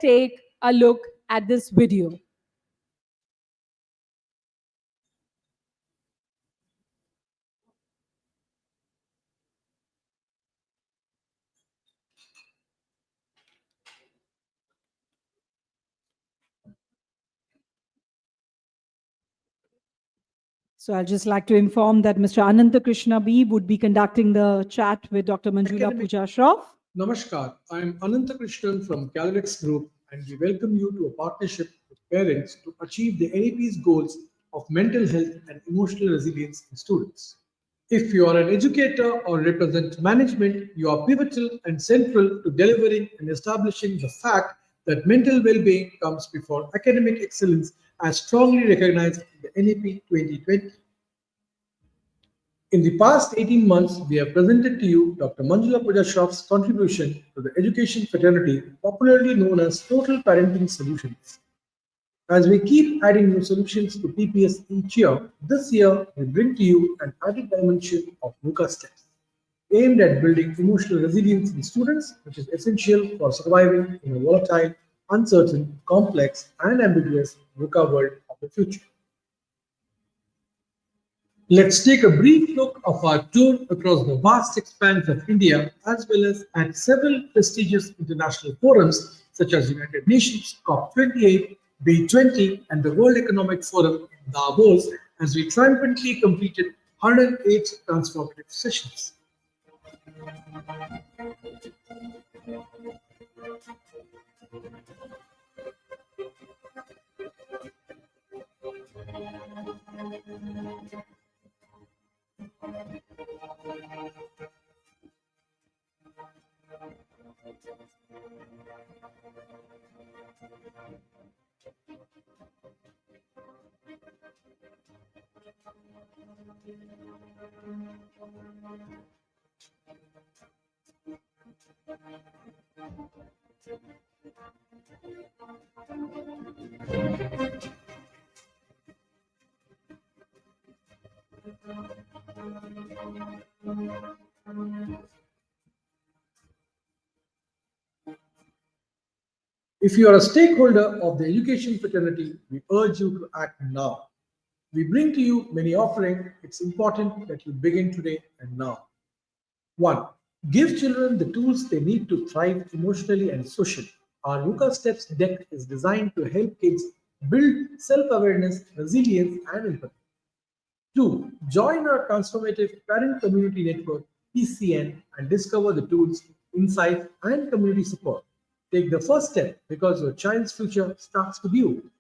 take a look at this video. So I'll just like to inform that Mr. Anantha Krishnan B would be conducting the chat with Dr. Manjula Pooja Shroff. Namaskar, I am Anantha Krishnan from Calrex Group, and we welcome you to a partnership with parents to achieve the NEP's goals of mental health and emotional resilience in students. If you are an educator or represent management, you are pivotal and central to delivering and establishing the fact that mental well-being comes before academic excellence as strongly recognized in the NEP 2020. In the past 18 months, we have presented to you Dr. Manjula Pooja Shroff's contribution to the education fraternity, popularly known as Total Parenting Solutions. As we keep adding new solutions to TPS each year, this year we bring to you an added dimension of VUCA steps, aimed at building emotional resilience in students, which is essential for surviving in a volatile, uncertain, complex, and ambiguous VUCA world of the future. Let's take a brief look of our tour across the vast expanse of India, as well as at several prestigious international forums such as United Nations, COP28, B20, and the World Economic Forum in Davos, as we triumphantly completed 108 transformative sessions. If you are a stakeholder of the education fraternity, we urge you to act now. We bring to you many offerings. It's important that you begin today and now. 1. Give children the tools they need to thrive emotionally and socially. Our VUCA Steps deck is designed to help kids build self-awareness, resilience, and empathy. 2. Join our transformative parent community network, PCN, and discover the tools, insights, and community support. Take the first step because your child's future starts with you.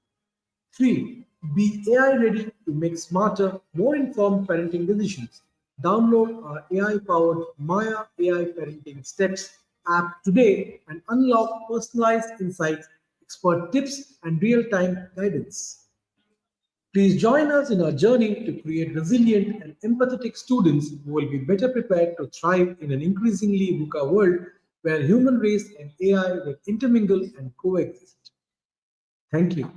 3. Be AI ready to make smarter, more informed parenting decisions. Download our AI-powered Maya AI Parenting Steps app today and unlock personalized insights, expert tips, and real-time guidance. Please join us in our journey to create resilient and empathetic students who will be better prepared to thrive in an increasingly VUCA world where human race and AI will intermingle and coexist. Thank you.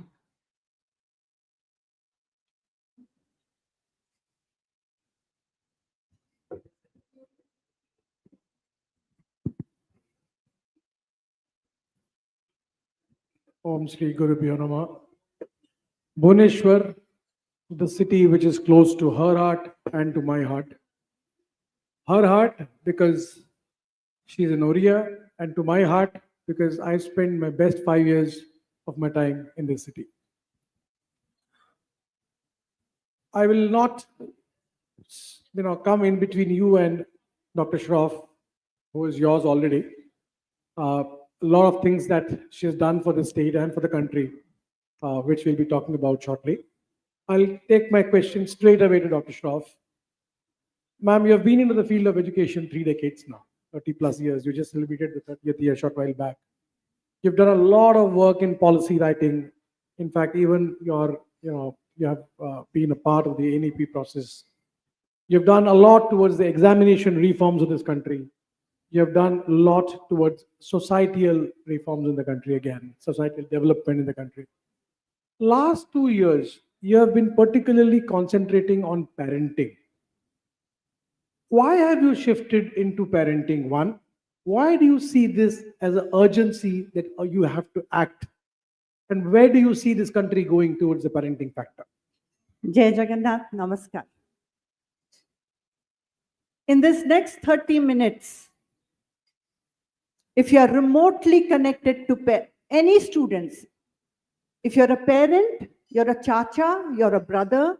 Om Shri Gurubhyo Namah. Bhubaneswar, the city which is close to her heart and to my heart. Her heart because she's an Oriya, and to my heart because I spent my best 5 years of my time in this city. I will not, come in between you and Dr. Shroff, who is yours already. A lot of things that she has done for the state and for the country, which we'll be talking about shortly. I'll take my question straight away to Dr. Shroff. Ma'am, you have been into the field of education 3 decades now, 30 plus years. You just celebrated the 30th year a short while back. You've done a lot of work in policy writing. In fact, even you have been a part of the NEP process. You've done a lot towards the examination reforms of this country. You have done a lot towards societal reforms in the country again, societal development in the country. Last 2 years, you have been particularly concentrating on parenting. Why have you shifted into parenting? One, Why do you see this as an urgency that you have to act? And where do you see this country going towards the parenting factor? Jai Jagannath, Namaskar. In this next 30 minutes, if you are remotely connected to any students, if you're a parent, you're a chacha, you're a brother,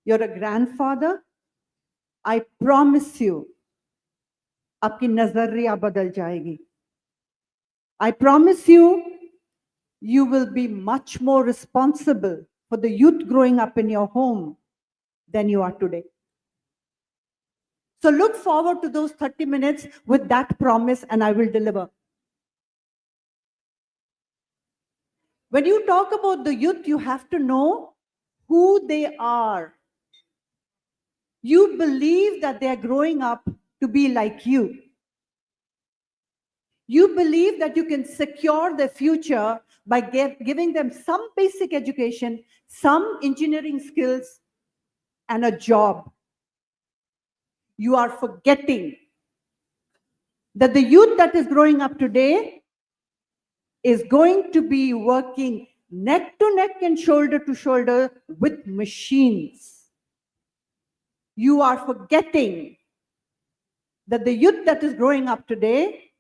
you're a grandfather, I promise you, आपकी नजरिया बदल जाएगी. I promise you, you will be much more responsible for the youth growing up in your home than you are today. So look forward to those 30 minutes with that promise, and I will deliver. When you talk about the youth, you have to know who they are. You believe that they are growing up to be like you. You believe that you can secure their future by giving them some basic education, some engineering skills, and a job. You are forgetting that the youth that is growing up today is going to be working neck to neck and shoulder to shoulder with machines. You are forgetting that the youth that is growing up today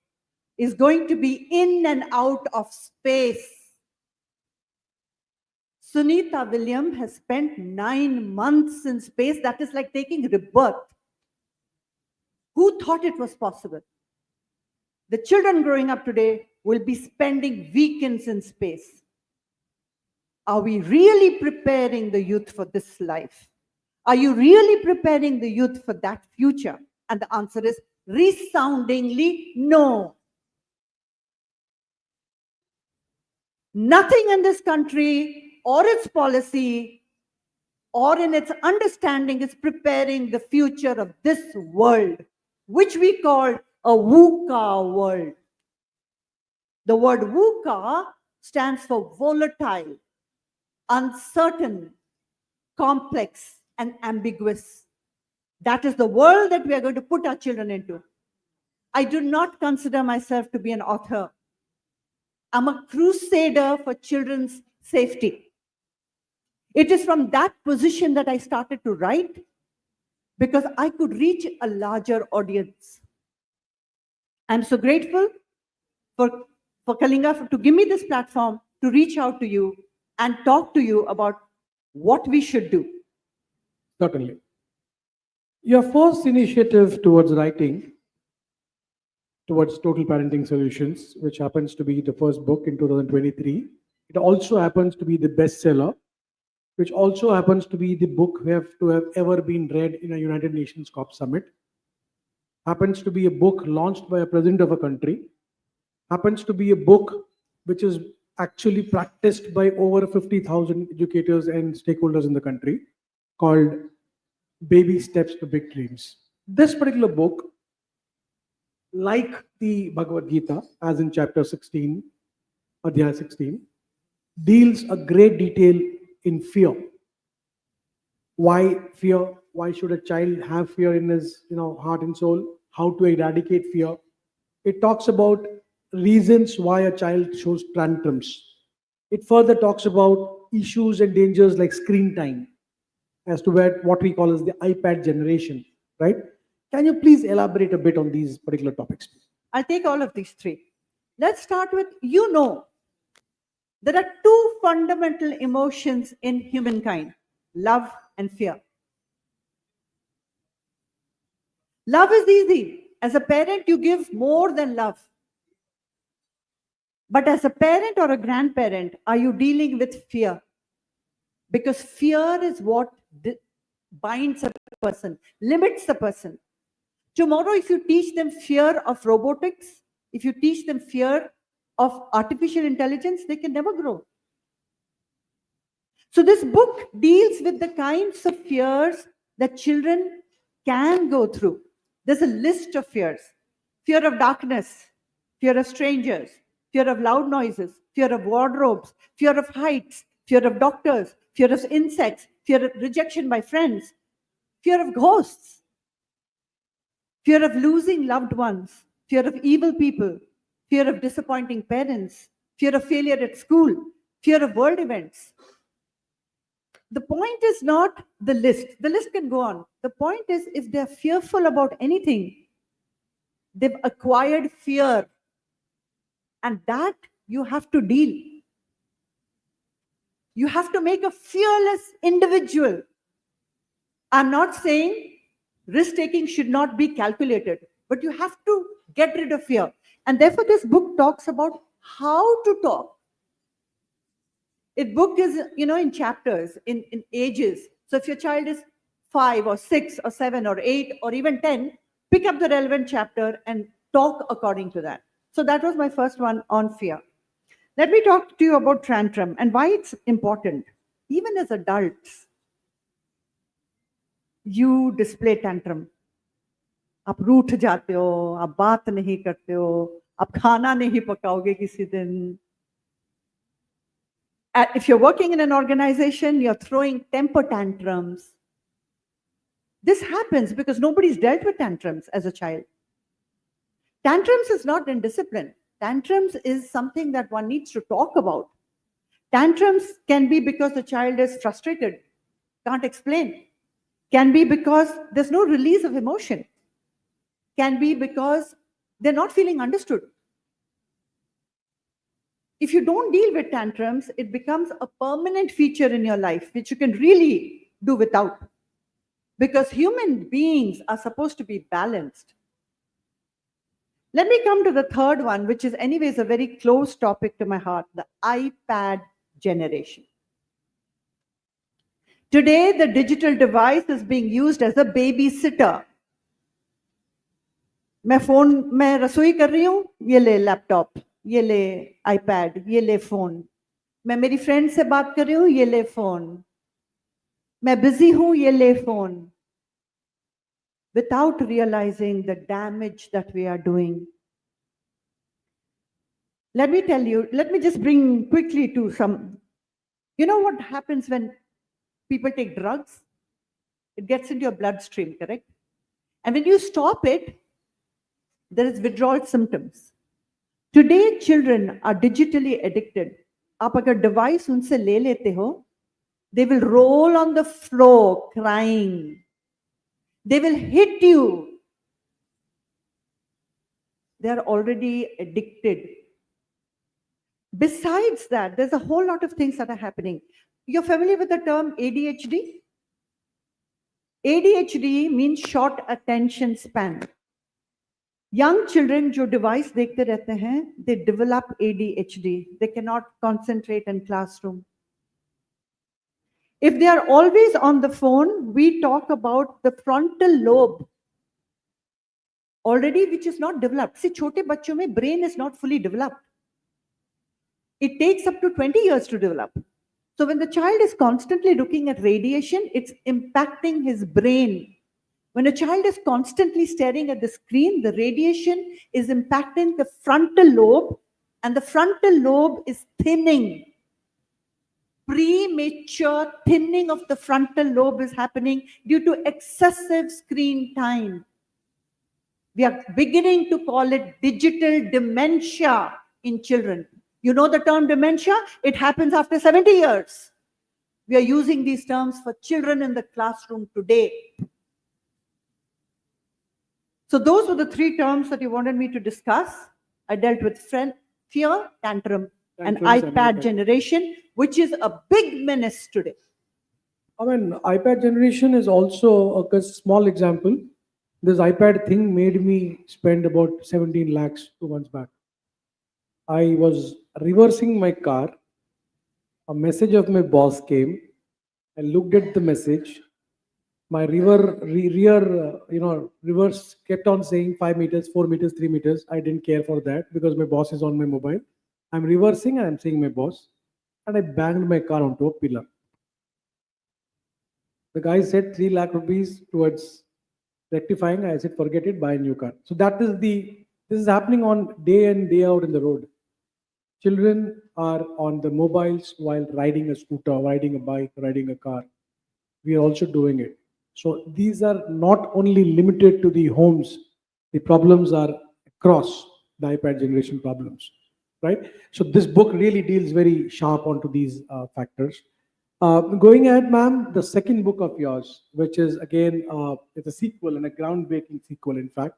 is going to be in and out of space. Sunita Williams has spent 9 months in space. That is like taking rebirth. Who thought it was possible? The children growing up today will be spending weekends in space. Are we really preparing the youth for this life? Are you really preparing the youth for that future? And the answer is resoundingly no. Nothing in this country or its policy or in its understanding is preparing the future of this world, which we call a VUCA world. The word VUCA stands for volatile, uncertain, complex, and ambiguous. That is the world that we are going to put our children into. I do not consider myself to be an author. I'm a crusader for children's safety. It is from that position that I started to write because I could reach a larger audience. I'm so grateful for Kalinga to give me this platform to reach out to you and talk to you about what we should do. Certainly. Your first initiative towards writing, towards Total Parenting Solutions, which happens to be the first book in 2023. It also happens to be the bestseller, which also happens to be the book to have ever been read in a United Nations COP summit. Happens to be a book launched by a president of a country. Happens to be a book which is actually practiced by over 50,000 educators and stakeholders in the country, called Baby Steps to Big Dreams. This particular book, like the Bhagavad Gita, as in chapter 16, Adhyaya 16, deals a great detail in fear. Why fear? Why should a child have fear in his heart and soul? How to eradicate fear? It talks about reasons why a child shows tantrums. It further talks about issues and dangers like screen time, as to what we call as the iPad generation, right? Can you please elaborate a bit on these particular topics? I'll take all of these three. Let's start with, there are two fundamental emotions in humankind, love and fear. Love is easy. As a parent, you give more than love. But as a parent or a grandparent, are you dealing with fear? Because fear is what binds a person, limits a person. Tomorrow, if you teach them fear of robotics, if you teach them fear of artificial intelligence, they can never grow. So this book deals with the kinds of fears that children can go through. There's a list of fears. Fear of darkness, fear of strangers, fear of loud noises, fear of wardrobes, fear of heights, fear of doctors, fear of insects, fear of rejection by friends, fear of ghosts, fear of losing loved ones, fear of evil people, fear of disappointing parents, fear of failure at school, fear of world events. The point is not the list. The list can go on. The point is, if they're fearful about anything, they've acquired fear, and that you have to deal. You have to make a fearless individual. I'm not saying risk taking should not be calculated, but you have to get rid of fear. And therefore, this book talks about how to talk. Its book is, in chapters, in ages. So if your child is 5 or 6 or 7 or 8 or even 10, pick up the relevant chapter and talk according to that. So that was my first one on fear. Let me talk to you about tantrum and why it's important. Even as adults, you display tantrum. आप रूठ जाते हो, आप बात नहीं करते हो, आप खाना नहीं पकाओगे किसी दिन. If you're working in an organization, you're throwing temper tantrums. This happens because nobody's dealt with tantrums as a child. Tantrums is not indiscipline. Tantrums is something that one needs to talk about. Tantrums can be because the child is frustrated, can't explain. Can be because there's no release of emotion. Can be because they're not feeling understood. If you don't deal with tantrums, it becomes a permanent feature in your life, which you can really do without. Because human beings are supposed to be balanced. Let me come to the third one, which is anyways a very close topic to my heart, the iPad generation. Today, the digital device is being used as a babysitter. मैं रसोई कर रही हूँ, ये ले laptop, ये ले iPad, ये ले फोन. मैं मेरी फ्रेंड से बात कर रही हूँ, ये ले फोन. मैं बिजी हूँ, ये ले phone. Without realizing the damage that we are doing. Let me tell you, let me just bring quickly to some. You know what happens when people take drugs? It gets into your bloodstream, correct? And when you stop it, there is withdrawal symptoms. Today, children are digitally addicted. आप अगर device उनसे ले लेते हो, they will roll on the floor crying. They will hit you. They are already addicted. Besides that, there's a whole lot of things that are happening. You're familiar with the term ADHD? ADHD means short attention span. Young children जो device देखते रहते हैं, they develop ADHD. They cannot concentrate in classroom. If they are always on the phone, we talk about the frontal lobe already, which is not developed. See, छोटे बच्चों में brain is not fully developed. It takes up to 20 years to develop. So when the child is constantly looking at radiation, it's impacting his brain. When a child is constantly staring at the screen, the radiation is impacting the frontal lobe, and the frontal lobe is thinning. Premature thinning of the frontal lobe is happening due to excessive screen time. We are beginning to call it digital dementia in children. You know the term dementia? It happens after 70 years. We are using these terms for children in the classroom today. So those were the three terms that you wanted me to discuss. I dealt with fear, tantrum, and iPad generation, which is a big menace today. I mean, iPad generation is also a small example. This iPad thing made me spend about 17 lakhs 2 months back. I was reversing my car. A message of my boss came. I looked at the message. My reverse kept on saying 5 meters, 4 meters, 3 meters. I didn't care for that because my boss is on my mobile. I'm reversing and I'm seeing my boss. And I banged my car onto a pillar. The guy said 3 lakh rupees towards rectifying. I said, forget it, buy a new car. So this is happening on day in, day out in the road. Children are on the mobiles while riding a scooter, riding a bike, riding a car. We are also doing it. So these are not only limited to the homes. The problems are across the iPad generation problems, right? So this book really deals very sharp onto these factors. Going ahead, ma'am, the second book of yours, which is again, it's a sequel and a groundbreaking sequel, in fact.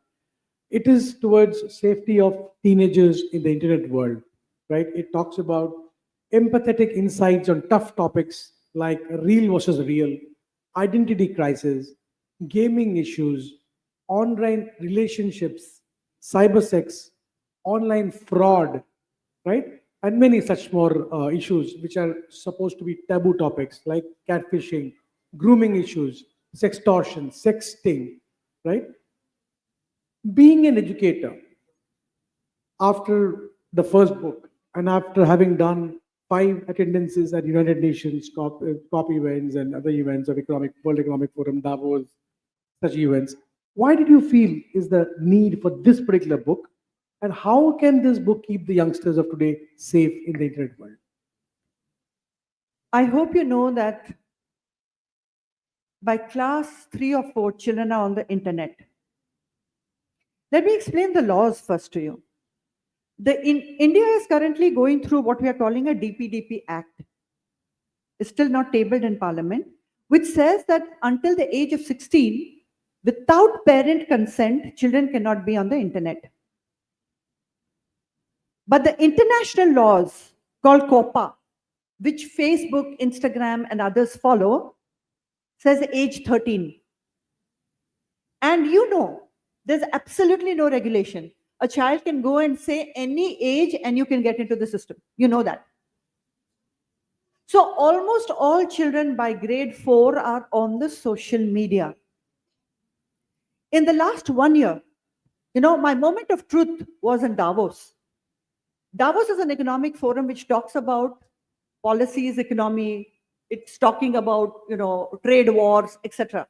It is towards safety of teenagers in the internet world, right? It talks about empathetic insights on tough topics like real versus real, identity crisis, gaming issues, online relationships, cyber sex, online fraud, right? And many such more issues which are supposed to be taboo topics like catfishing, grooming issues, sextortion, sexting, right? Being an educator, after the first book and after having done 5 attendances at United Nations COP events and other events of World Economic Forum, Davos, such events, why did you feel is the need for this particular book? And how can this book keep the youngsters of today safe in the internet world? I hope you know that by class 3 or 4, children are on the internet. Let me explain the laws first to you. India is currently going through what we are calling a DPDP Act. It's still not tabled in Parliament, which says that until the age of 16, without parent consent, children cannot be on the internet. But the international laws called COPPA, which Facebook, Instagram, and others follow, says age 13. And you know, there's absolutely no regulation. A child can go and say any age and you can get into the system. You know that. So almost all children by grade 4 are on the social media. In the last 1 year, you know, my moment of truth was in Davos. Davos is an economic forum which talks about policies, economy. It's talking about, you know, trade wars, etc.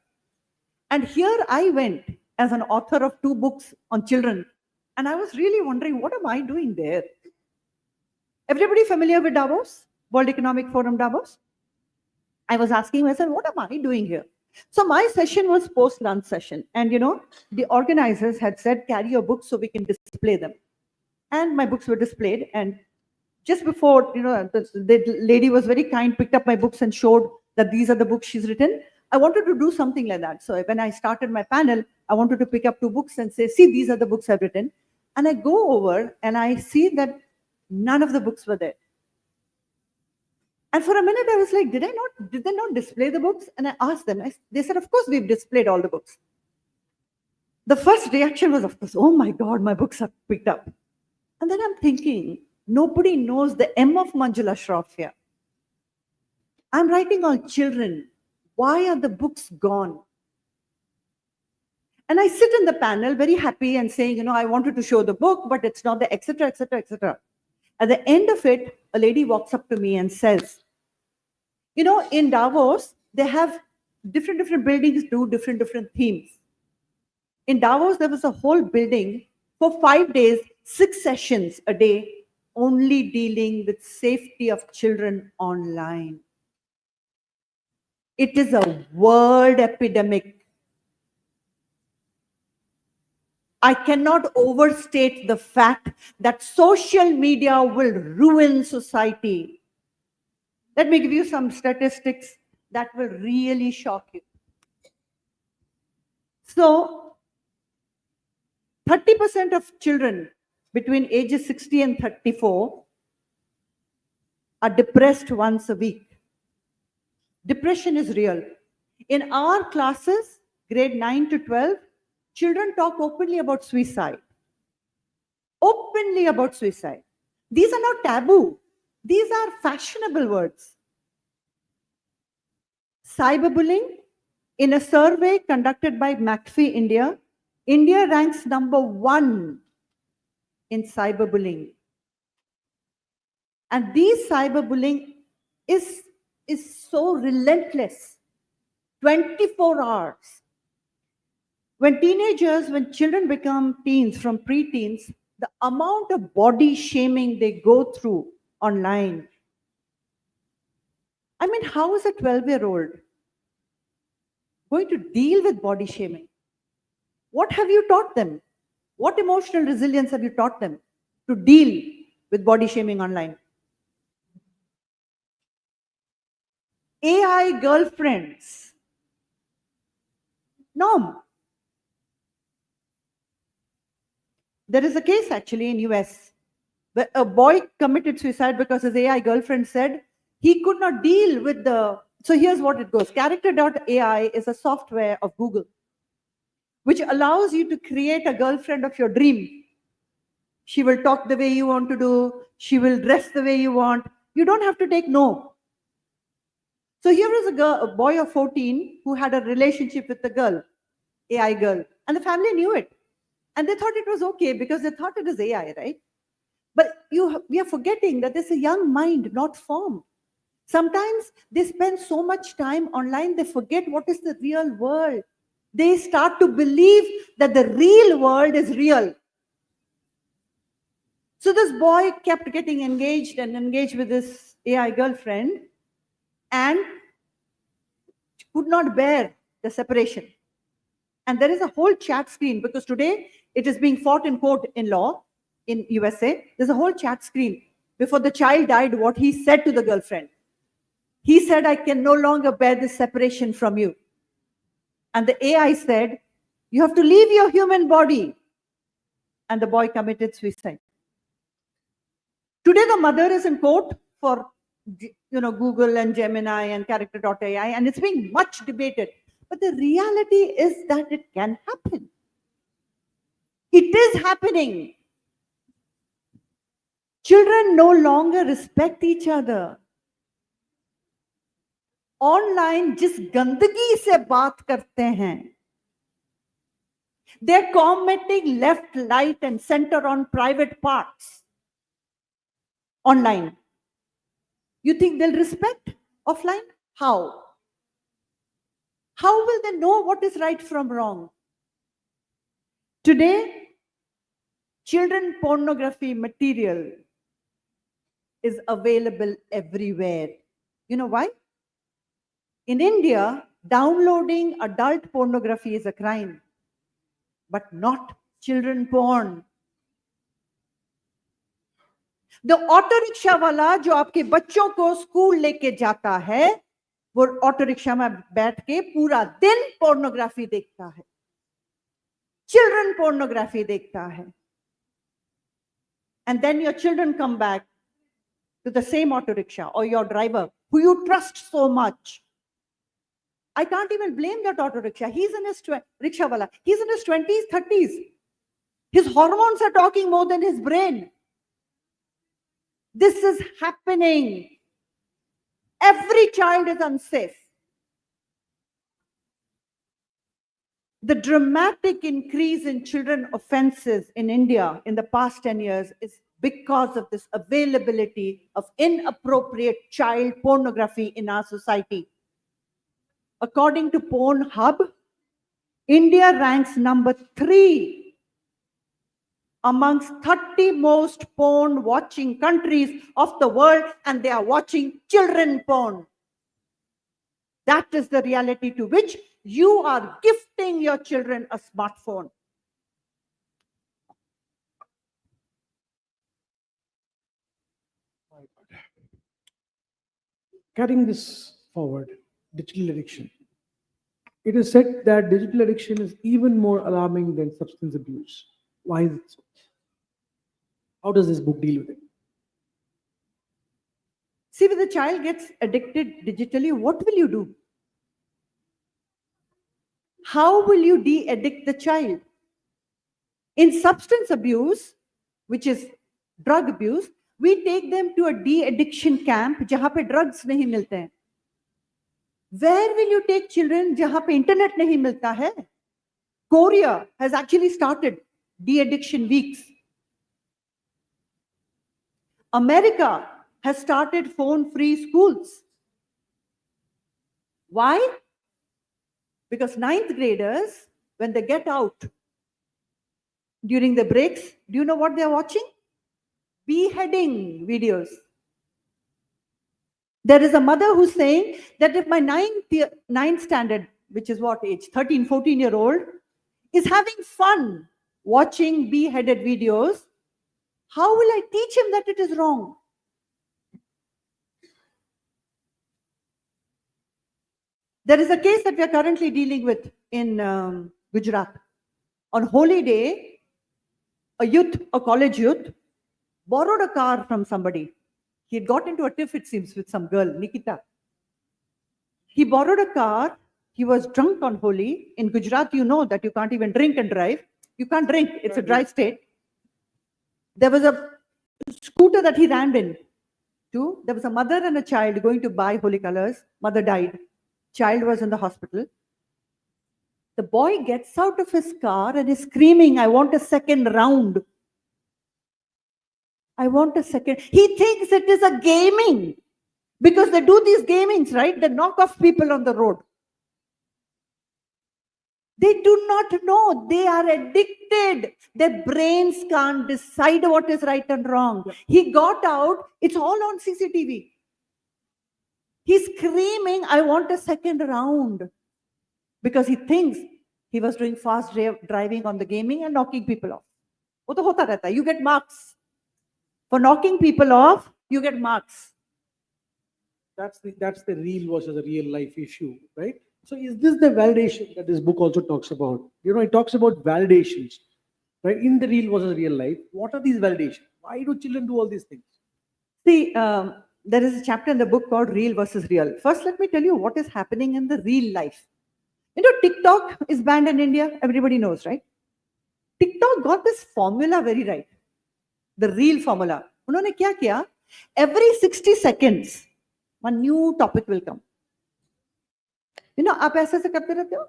And here I went as an author of 2 books on children. And I was really wondering, what am I doing there? Everybody familiar with Davos? World Economic Forum Davos? I was asking myself, what am I doing here? So my session was post-lunch session. And, you know, the organizers had said, carry your books so we can display them. And my books were displayed. And just before, you know, the lady was very kind, picked up my books and showed that these are the books she's written. I wanted to do something like that. So when I started my panel, I wanted to pick up 2 books and say, see, these are the books I've written. And I go over and I see that none of the books were there. And for a minute, I was like, did they not display the books? And I asked them, they said, of course, we've displayed all the books. The first reaction was, of course, oh my God, my books are picked up. And then I'm thinking, nobody knows the M of Manjula Shroff here. I'm writing on children. Why are the books gone? And I sit in the panel very happy and saying, you know, I wanted to show the book, but it's not the etc., etc., etc. At the end of it, a lady walks up to me and says, you know, in Davos, they have different buildings do different themes. In Davos, there was a whole building for 5 days, 6 sessions a day, only dealing with safety of children online. It is a world epidemic. I cannot overstate the fact that social media will ruin society. Let me give you some statistics that will really shock you. So, 30% of children between ages 60 and 34 are depressed once a week. Depression is real. In our classes, grade 9 to 12, children talk openly about suicide. Openly about suicide. These are not taboo. These are fashionable words. Cyberbullying, in a survey conducted by McAfee India, India ranks number 1 in cyberbullying. And these cyberbullying is so relentless, 24 hours. When children become teens, from pre-teens, the amount of body shaming they go through online. I mean, how is a 12-year-old going to deal with body shaming? What have you taught them? What emotional resilience have you taught them to deal with body shaming online? AI girlfriends. Norm. There is a case actually in US where a boy committed suicide because his AI girlfriend said he could not deal with the. So here's what it goes. Character.ai is a software of Google which allows you to create a girlfriend of your dream. She will talk the way you want to do. She will dress the way you want. You don't have to take no. So here is a boy of 14 who had a relationship with the girl, AI girl, and the family knew it. And they thought it was okay because they thought it is AI, right? But we are forgetting that there's a young mind not formed. Sometimes they spend so much time online, they forget what is the real world. They start to believe that the real world is real. So this boy kept getting engaged with this AI girlfriend and could not bear the separation. And there is a whole chat screen because today it is being fought in court in law in USA. There's a whole chat screen. Before the child died, what he said to the girlfriend. He said, I can no longer bear this separation from you. And the AI said, you have to leave your human body. And the boy committed suicide. Today, the mother is in court for Google and Gemini and Character.ai, and it's being much debated. But the reality is that it can happen. It is happening. Children no longer respect each other. Online जिस गंदगी से बात करते हैं, they're commenting left, right, and center on private parts. Online. You think they'll respect offline? How? How will they know what is right from wrong? Today, children pornography material is available everywhere. You know why? In India, downloading adult pornography is a crime, but not children porn. The auto rickshaw वाला जो आपके बच्चों को school लेके जाता है, वो auto rickshaw में बैठ के पूरा दिन पोर्नोग्राफी देखता है, चिल्ड्रन पोर्नोग्राफी देखता है. And then your children come back to the same auto rickshaw or your driver who you trust so much. I can't even blame that auto rickshaw. He's in his rickshaw wala. He's in his 20s, 30s. His hormones are talking more than his brain. This is happening. Every child is unsafe. The dramatic increase in children offenses in India in the past 10 years is because of this availability of inappropriate child pornography in our society. According to Pornhub, India ranks number 3 amongst 30 most porn watching countries of the world, and they are watching children porn. That is the reality to which you are gifting your children a smartphone. Carrying this forward, digital addiction. It is said that digital addiction is even more alarming than substance abuse. Why is it so? How does this book deal with it? See, when the child gets addicted digitally, what will you do? How will you de-addict the child? In substance abuse, which is drug abuse, we take them to a de-addiction camp जहाँ पे drugs नहीं मिलते हैं. Where will you take children जहाँ पे internet नहीं मिलता है? Korea has actually started de-addiction weeks. America has started phone-free schools. Why? Because 9th graders, when they get out during the breaks, do you know what they're watching? Beheading videos. There is a mother who's saying that if my 9th standard, which is what age, 13, 14-year-old, is having fun watching beheaded videos, how will I teach him that it is wrong? There is a case that we are currently dealing with in Gujarat. On Holy Day, a college youth, borrowed a car from somebody. He had got into a tiff, it seems, with some girl, Nikita. He borrowed a car. He was drunk on Holi. In Gujarat, you know that you can't even drink and drive. You can't drink. It's a dry state. There was a scooter that he ran in. There was a mother and a child going to buy holy colors. Mother died. Child was in the hospital. The boy gets out of his car and is screaming, I want a second round. I want a second. He thinks it is a gaming because they do these gamings, right? They knock off people on the road. They do not know. They are addicted. Their brains can't decide what is right and wrong. He got out. It's all on CCTV. He's screaming, I want a second round. Because he thinks he was doing fast driving on the gaming and knocking people off. वो तो होता रहता है. You get marks. For knocking people off, you get marks. That's the real versus a real life issue, right? So is this the validation that this book also talks about? It talks about validations, right? In the real versus real life, what are these validations? Why do children do all these things? See, there is a chapter in the book called Real versus Real. First, let me tell you what is happening in the real life. TikTok is banned in India. Everybody knows, right? TikTok got this formula very right. The real formula. उन्होंने क्या किया? Every 60 seconds, one new topic will come. आप ऐसे करते रहते हो?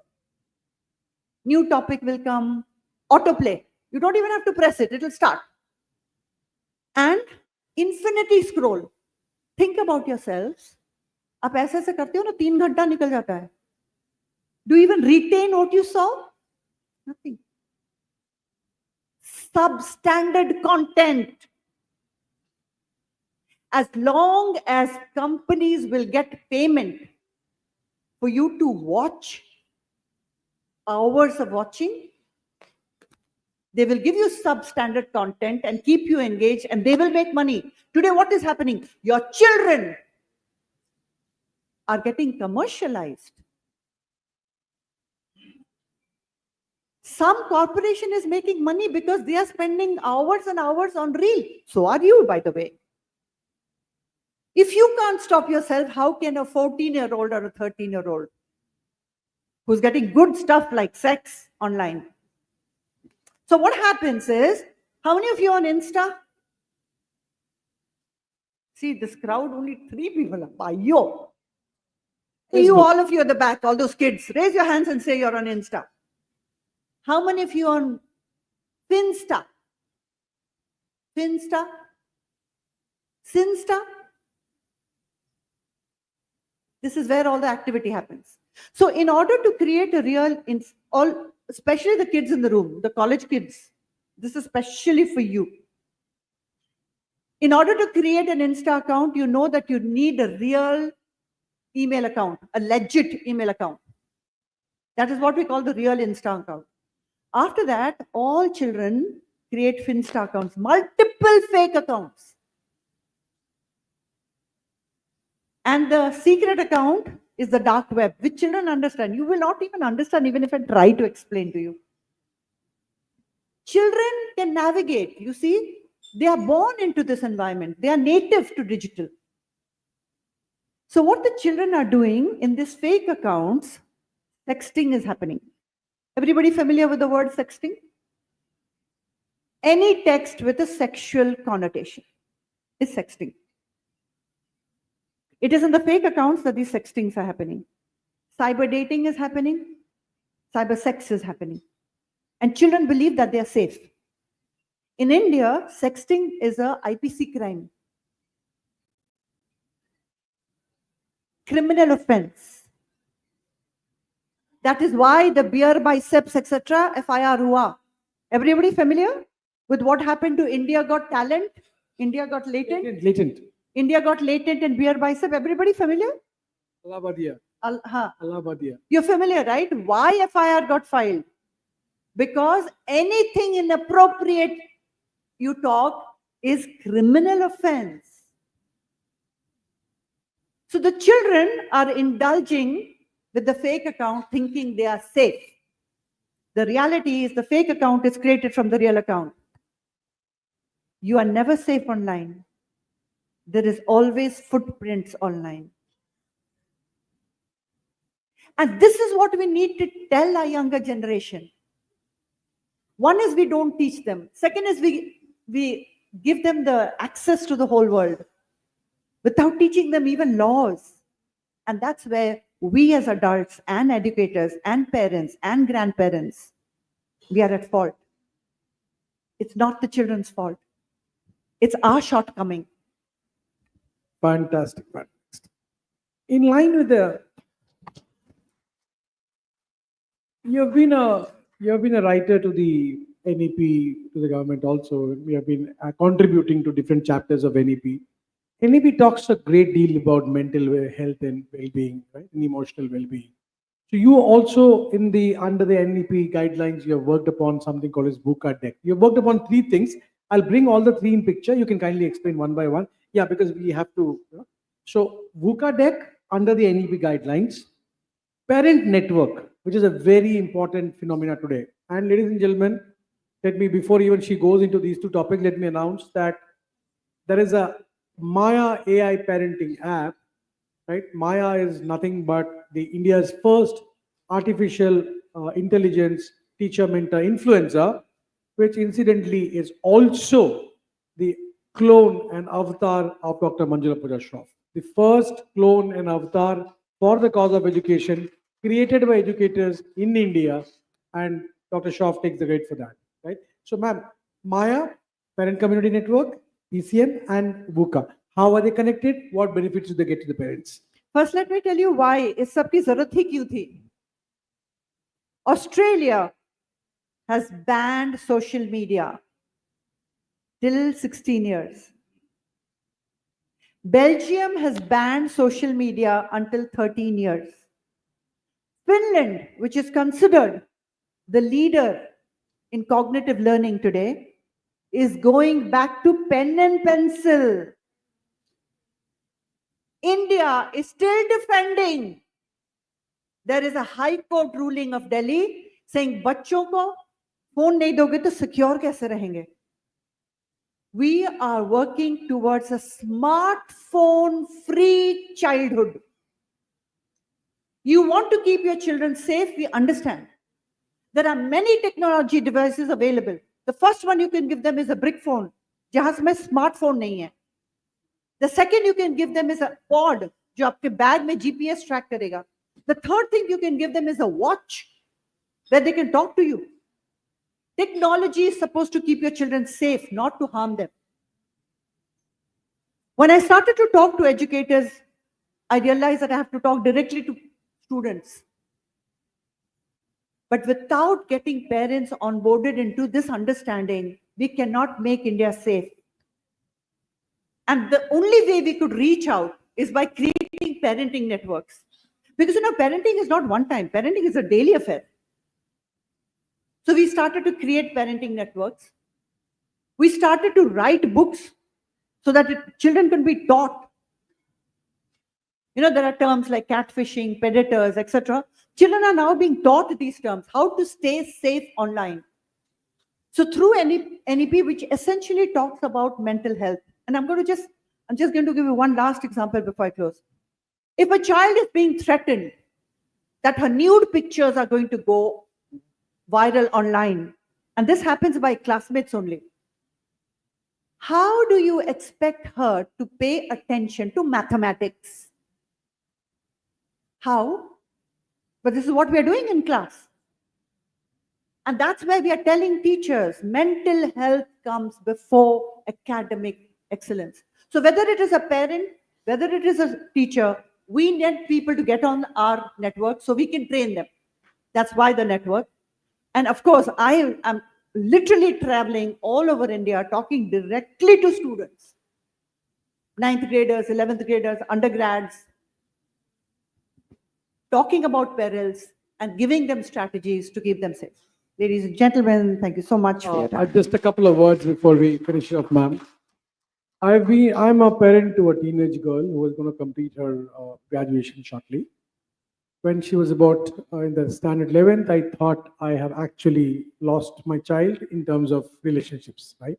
New topic will come. Autoplay. You don't even have to press it. It will start. And infinity scroll. Think about yourselves. आप ऐसे करते हो ना 3 घंटा निकल जाता है. Do you even retain what you saw? Nothing. Substandard content. As long as companies will get payment for you to watch hours of watching, they will give you substandard content and keep you engaged and they will make money. Today, what is happening? Your children are getting commercialized. Some corporation is making money because they are spending hours and hours on reel. So are you, by the way. If you can't stop yourself, how can a 14-year-old or a 13-year-old who's getting good stuff like sex online? So what happens is, how many of you on Insta? See, this crowd, only 3 people are. You, all of you at the back, all those kids, raise your hands and say you're on Insta. How many of you on Finsta? Finsta? Sinsta? This is where all the activity happens. So in order to create a real, especially the kids in the room, the college kids, this is especially for you. In order to create an Insta account, you know that you need a real email account, a legit email account. That is what we call the real Insta account. After that, all children create Finsta accounts, multiple fake accounts. And the secret account is the dark web, which children understand. You will not even understand even if I try to explain to you. Children can navigate. You see, they are born into this environment. They are native to digital. So what the children are doing in these fake accounts, sexting is happening. Everybody familiar with the word sexting? Any text with a sexual connotation is sexting. It is in the fake accounts that these sextings are happening. Cyber dating is happening. Cyber sex is happening. And children believe that they are safe. In India, sexting is a IPC crime. Criminal offense. That is why the beer biceps, etc., FIR hua. Everybody familiar with what happened to India Got Talent? India Got Latent? Latent. India Got Latent and beer bicep. Everybody familiar? Allahabadiya. Allahabadiya. Allahabadiya. You're familiar, right? Why FIR got filed? because anything inappropriate you talk is criminal offense. So the children are indulging with the fake account thinking they are safe. The reality is the fake account is created from the real account. You are never safe online. There is always footprints online. And this is what we need to tell our younger generation. One is we don't teach them. Second is we give them the access to the whole world without teaching them even laws. And that's where we as adults and educators and parents and grandparents, we are at fault. It's not the children's fault. It's our shortcoming. Fantastic. Fantastic. In line with the, you've been a writer to the NEP, to the government also. We have been contributing to different chapters of NEP. NEP talks a great deal about mental health and well-being, right? And emotional well-being. So you also, under the NEP guidelines, you have worked upon something called as VUCA deck. You have worked upon 3 things. I'll bring all the 3 in picture. You can kindly explain one by one. Yeah, because we have to. So VUCA deck under the NEP guidelines, parent network, which is a very important phenomena today. And ladies and gentlemen, before even she goes into these 2 topics, let me announce that there is a Maya AI parenting app, right? Maya is nothing but the India's first artificial intelligence teacher mentor influencer, which incidentally is also the clone and avatar of Dr. Manjula Pooja Shroff. The first clone and avatar for the cause of education created by educators in India, and Dr. Shroff takes the credit for that, right? So ma'am, Maya, Parent Community Network, ECN and VUCA. How are they connected? What benefits do they get to the parents? First, let me tell you why is sabki zarurat hi kyun thi. Australia has banned social media till 16 years. Belgium has banned social media until 13 years. Finland, which is considered the leader in cognitive learning today, is going back to pen and pencil. India is still defending. There is a High Court ruling of Delhi saying बच्चों को phone नहीं दोगे तो secure कैसे रहेंगे? We are working towards a smartphone-free childhood. You want to keep your children safe, we understand. There are many technology devices available. The first one you can give them is a brick phone, जहाँ में smartphone नहीं है. The second you can give them is a pod, जो आपके bag में GPS track करेगा. The third thing you can give them is a watch, where they can talk to you. Technology is supposed to keep your children safe, not to harm them. When I started to talk to educators, I realized that I have to talk directly to students. But without getting parents onboarded into this understanding, we cannot make India safe. And the only way we could reach out is by creating parenting networks. Because parenting is not one time, parenting is a daily affair. So we started to create parenting networks. We started to write books so that children can be taught. There are terms like catfishing, predators, etc. Children are now being taught these terms, how to stay safe online. So through NEP, which essentially talks about mental health, and I'm just going to give you one last example before I close. If a child is being threatened that her nude pictures are going to go viral online, and this happens by classmates only, how do you expect her to pay attention to mathematics? How? But this is what we are doing in class. And that's why we are telling teachers, mental health comes before academic excellence. So whether it is a parent, whether it is a teacher, we need people to get on our network so we can train them. That's why the network. And of course, I am literally traveling all over India, talking directly to students, 9th graders, 11th graders, undergrads, talking about perils and giving them strategies to keep them safe. Ladies and gentlemen, thank you so much for your time. Just a couple of words before we finish off, ma'am. I'm a parent to a teenage girl who is going to complete her graduation shortly. When she was about in the standard 11th, I thought I have actually lost my child in terms of relationships, right?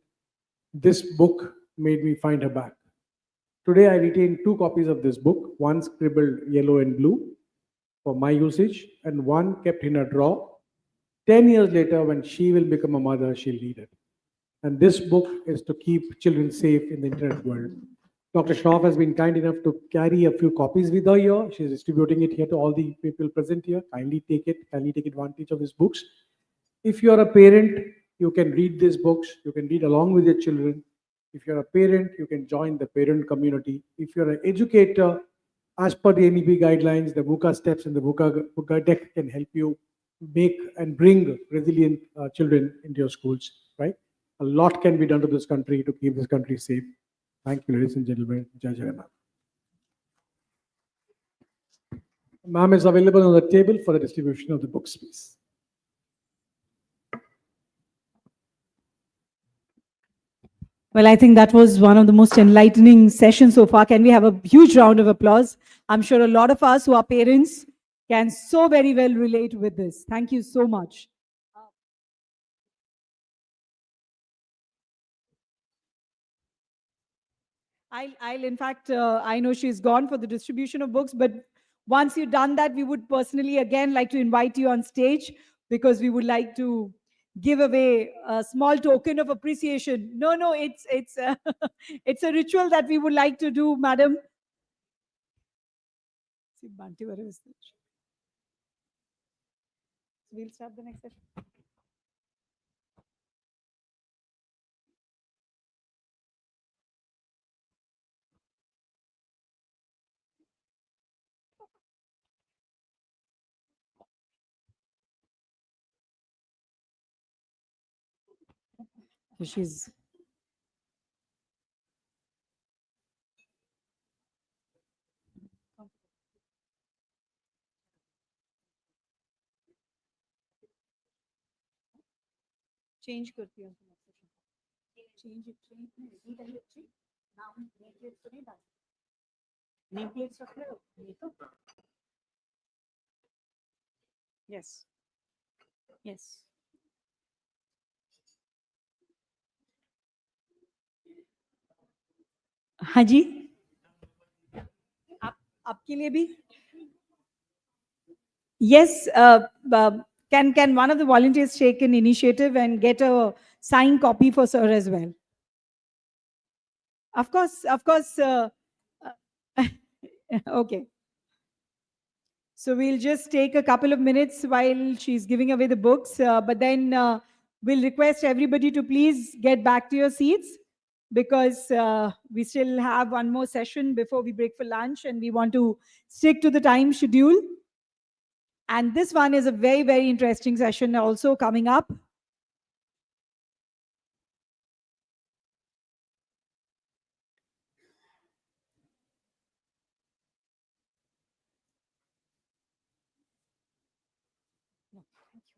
This book made me find her back. Today, I retain 2 copies of this book, one scribbled yellow and blue for my usage, and one kept in a drawer. 10 years later, when she will become a mother, she'll read it. And this book is to keep children safe in the internet world. Dr. Shroff has been kind enough to carry a few copies with her here. She's distributing it here to all the people present here. Kindly take advantage of his books. If you're a parent, you can read these books. You can read along with your children. If you're a parent, you can join the parent community. If you're an educator, as per the NEP guidelines, the VUCA steps and the VUCA deck can help you make and bring resilient children into your schools, right? A lot can be done to this country to keep this country safe. Thank you, ladies and gentlemen. Jai Jagannath. Ma'am is available on the table for the distribution of the books, please. Well, I think that was one of the most enlightening sessions so far. Can we have a huge round of applause? I'm sure a lot of us who are parents can so very well relate with this. Thank you so much. I'll in fact, I know she's gone for the distribution of books, but once you've done that, we would personally again like to invite you on stage because we would like to give away a small token of appreciation. No, it's it's a ritual that we would like to do, madam. We'll start the next session. She's change करती हूँ change it now nameplates तो नहीं डाल nameplates रख लो ये तो yes हाँ जी आपके लिए भी yes can one of the volunteers take an initiative and get a signed copy for sir as well? Of course. Okay. So we'll just take a couple of minutes while she's giving away the books, but then we'll request everybody to please get back to your seats because we still have one more session before we break for lunch and we want to stick to the time schedule. And this one is a very, very interesting session also coming up. No, thank you.